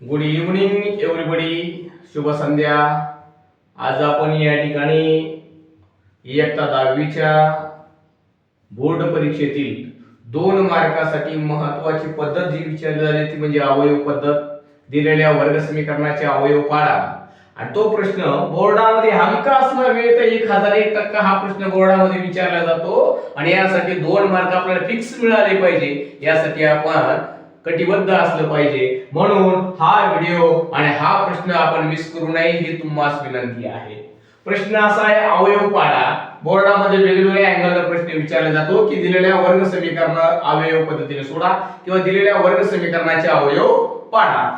Good evening everybody, शुभ संध्या. आज आपण या ठिकाणी इयत्ता 10वीच्या बोर्ड परीक्षेतील 2 मार्कासाठी महत्त्वाची पद्धत जी विचारली झाली ती म्हणजे अवयव पद्धत. दिलेल्या वर्ग समीकरणाचे अवयव पाडा. आणि तो प्रश्न बोर्डामध्ये हमखास नव्हे तर 1001% हा प्रश्न बोर्डामध्ये विचारला जातो आणि यासाठी 2 मार्क आपल्याला फिक्स मिळाले पाहिजे. यासाठी आपण कटिबद्ध असलं पाहिजे. म्हणून हा व्हिडिओ आणि हा प्रश्न आपण मिस करू नये ही तुम्हाला विनंती आहे. प्रश्न असा आहे, अवयव पाडा. बोर्डामध्ये वेगवेगळ्या अँगलला प्रश्न विचारला जातो की दिलेल्या वर्ग समीकरण अवयव पद्धतीने सोडा किंवा दिलेल्या वर्ग समीकरणाचे अवयव पाडा.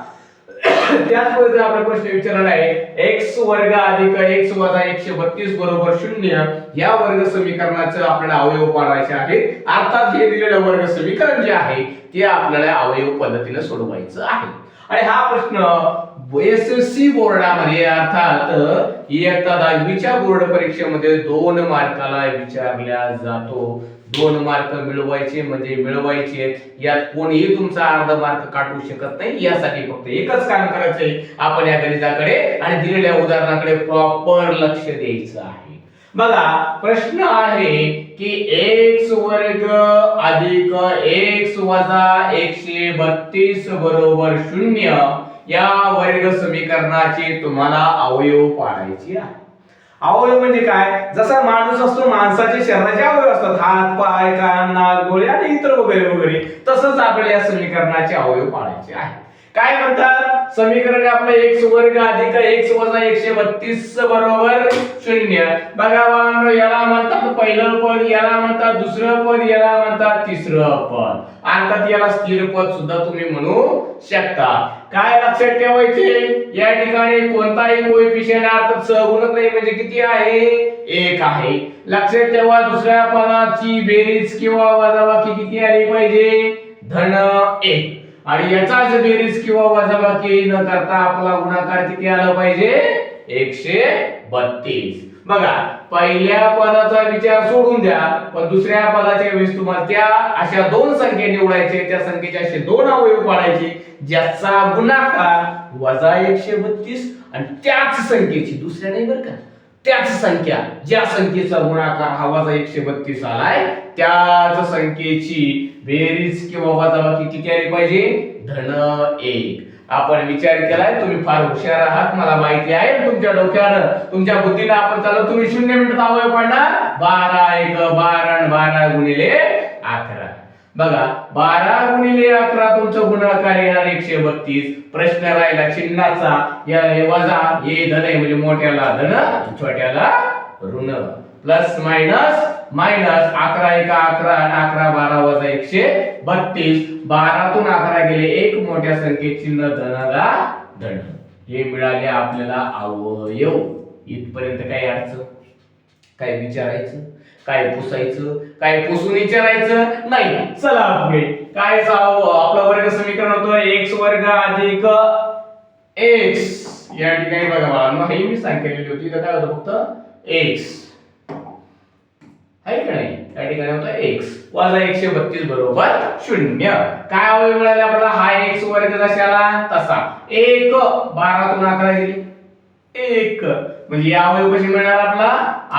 त्याच पद्धतीने आपला प्रश्न विचारला आहे, x वर्ग अधिक x वजा 132 बरोबर 0 या वर्ग समीकरणाचे आपल्याला अवयव पाडायचे आहेत. अर्थात हे दिलेलं वर्ग समीकरण जे आहे ते आपल्याला अवयव पद्धतीने सोडवायचं आहे. आणि हा प्रश्न एसएससी बोर्डामध्ये अर्थात इयत्ता 10वीच्या बोर्ड परीक्षेमध्ये 2 मार्काला विचारला जातो. 2 मार्क मिळवायचे म्हणजे मिळवायचे. यात कोणीही तुमचा अर्धा मार्क काढू शकत नाही. यासाठी फक्त एकच काम करायचंय, आपण या गणिताकडे आणि दिलेल्या उदाहरणाकडे प्रॉपर लक्ष द्यायचं आहे. बघा प्रश्न आहे की x वर्ग अधिक x वजा 132 बरोबर 0 या वर्ग समीकरणाचे तुम्हाला अवयव पाडायचे आहे. अवयव म्हणजे काय? जसा माणूस असतो, माणसाचे शरीराचे अवयव असतात, हात, पाय, कान, नाक, डोळे आणि इतर वगैरे वगैरे, तसंच आपल्याला या समीकरणाचे अवयव पाडायचे आहे. काय म्हणतात? समीकरण आपलं x वर्ग अधिक x वजा 132 बरोबर 0. बघा बाळांनो, याला म्हणतात पहिलं पद, याला म्हणतात दुसरं पद, याला म्हणतात तिसरं पद. अर्थात याला स्थिर पद सुद्धा तुम्ही म्हणू शकता. काय लक्षात ठेवायचे? या ठिकाणी कोणताही कोएफिशियंट अर्थात सहगुणक नाही म्हणजे किती आहे? 1 आहे. लक्षात ठेवा, दुसऱ्या पदाची बेरीज किंवा वजाबाकी किती आली पाहिजे? धन 1. आणि याचाच बेरीज किंवा वजाबाकी न करता आपला गुणाकार किती आला पाहिजे? 132. बघा पहिल्या पदाचा विचार सोडून द्या, पण दुसऱ्या पदाच्या वेळेस तुम्हाला त्या अशा 2 संख्या निवडायचे, त्या संख्येचे असे 2 अवयव पाडायचे ज्याचा गुणाकार वजा 132 आणि त्याच संख्येची, दुसऱ्या नाही बरं का, त्याच संख्या ज्या संख्येचा गुणाकार हा वजा 132 आलाय त्याच संख्येची बेरीज किंवा वजाबाकी किती आली पाहिजे? धन 1. आपण विचार केलाय, तुम्ही फार हुशार आहात, मला माहिती आहे. तुमच्या डोक्यानं, तुमच्या बुद्धीनं आपण चालू, तुम्ही 0 मिनिटात अवयव पाडणार. 12 1 12 आणि 12 गुणिले 11. बघा 12 गुणिले 11 तुमचं गुणाकार येणार 132. प्रश्न राहिला चिन्हाचा, या वजा, हे धन आहे म्हणजे मोठ्याला धन, छोट्याला ऋण. प्लस मायनस मायनस, 11 1 11 आणि 11 12 वजा 132. 12 तून 11 गेले, एक मोठ्या संख्येत चिन्ह धनाला धन. हे मिळाले आपल्याला अवयव. इथपर्यंत काय अडचण? काय विचारायचं? काय पुसायचं? काय पुसून विचारायचं नाही. चला पुढे काय आपलं वर्ग समीकरण होतं x वर्ग अधिक x. या ठिकाणी बघा बाळांनो, हे मी सांगितलेली होती, तर काय होतं फक्त x आहे का नाही? या ठिकाणी होतं x वजा 132 बरोबर 0. काय अवयव मिळाले आपल्याला? हा x वर्ग जशाला तसा. 1 12 तून 11 गेले 1 म्हणजे या अवयव कशी मिळणार आपला?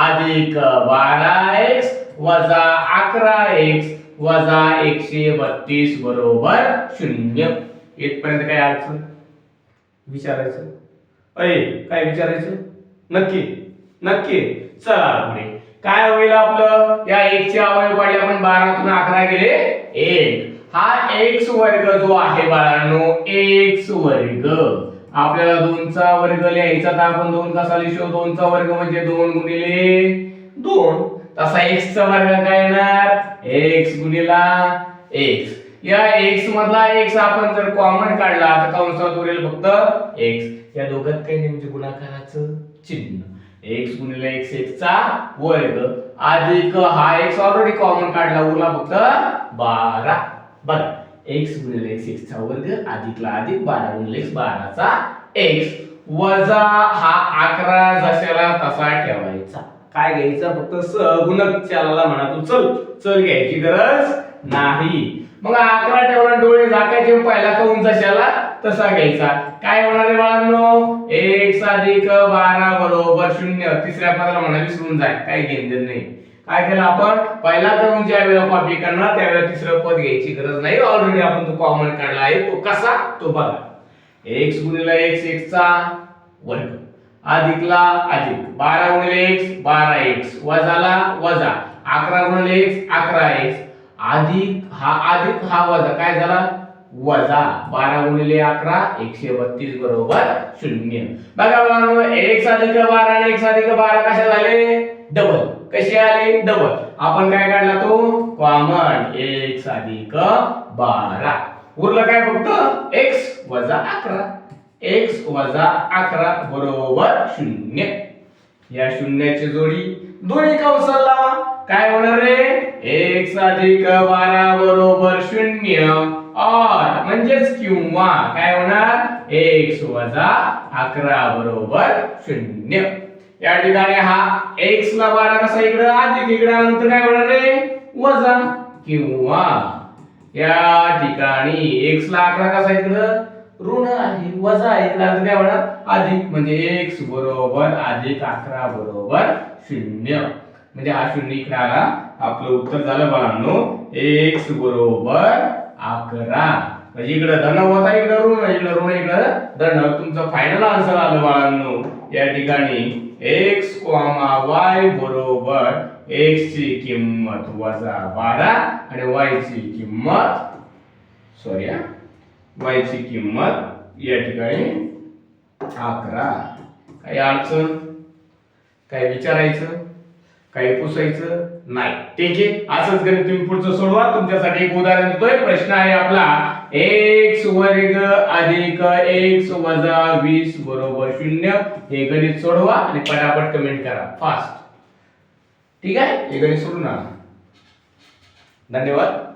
अधिक 12x वजा 11x वजा 132 बरोबर 0. इथपर्यंत काय अडचण? विचारायचं काय विचारायचं? नक्की नक्की. चला पुढे काय होईल आपलं? या 1 चे अवयव पाडले आपण. 12 तून 11 गेले 1. हा x वर्ग जो आहे बाळांनो, x वर्ग आपल्याला 2 चा वर्ग लिहायचा, तर आपण 2 कसा लिहितो? 2 चा वर्ग म्हणजे 2 गुणिले 2. तसा x चा वर्ग काय येणार? x गुणिला x. या x मधला x आपण जर कॉमन काढला तर कंसात उरेल फक्त x. या दोघात काही नाही म्हणजे गुणाकाराचं चिन्ह. x गुणिले x, x चा वर्ग अधिक हा x ऑलरेडी कॉमन काढला, उरला फक्त 12. बघा x गुणिले x, x चा वर्ग अधिकला अधिक 12 गुणिले x 12 चा x वजा हा 11 जशाला तसा ठेवायचा. काय घ्यायचं? फक्त सहगुणक चलाला म्हणा. तू चल घ्यायची गरज नाही. मग 11 ठेवला, डोळे झाकायचे, पहिला कौंस जशाला तसा घ्यायचा. काय होणार आहे बाळांनो, x अधिक 12 बरोबर 0. तिसऱ्या पदाला म्हणा विसरून जाय, काय घेणं नाही. काय केलं आपण, पहिला क्रमांक ज्या वेळेला कॉपी करणार त्यावेळेला तिसरं पद घ्यायची गरज नाही, ऑलरेडी आपण तो कॉमन काढला आहे. तो कसा, तो बघा. x गुणिले x, x चा वर्ग, अधिकला अधिक, 12 गुणिले x 12x, वजाला वजा, 11 गुणिले x 11x, अधिक हा वजा काय झाला, वजा 12 गुणिले 11 132 बरोबर 0. बघा बाळांनो, x अधिक 12 आणि x अधिक 12 कशा झाले, डबल. कसे आले, डबल. आपण काय काढला, तो कॉमन, x अधिक 12. उरलं काय, फक्त x वजा 11. x वजा 11 बरोबर 0. या शून्याची जोडी दोन्ही कंसाला लावा. काय होणार रे, x अधिक 12 बरोबर 0 और म्हणजेच किंवा काय होणार, x वजा 11 बरोबर 0. या ठिकाणी हा x ला 12 कसा इकडे अधिक, इकडे नंतर काय होणार रे, वजा, किंवा या ठिकाणी x ला 11 कसा इकडे ऋण आहे, वजा आहे, इकडे काय होणार अधिक, म्हणजे x बरोबर अधिक 11 बरोबर 0. म्हणजे हा 0 इकडे आला. आपलं उत्तर झालं बाळांनो, x बरोबर 11. म्हणजे इकडे धन होता, इकडे ऋण, इकडे ऋण, इकडे धन. तुमचं फायनल आन्सर आलं बाळांनो या ठिकाणी x, y बरोबर x ची किंमत वजा 12 आणि y ची किंमत y ची किंमत या ठिकाणी 11. काही अडचण, काही विचारायचं, काही पुसायचं नाही, ठीक आहे. असंच गणित तुम्ही पुढचं सोडवा. तुमच्यासाठी एक उदाहरण देतोय. प्रश्न आहे आपला, x वर्ग अधिक x वजा 20 बरोबर 0. हे गणित सोडवा आणि पटापट कमेंट करा, फास्ट. ठीक आहे, हे गणित सोडून आणा. धन्यवाद.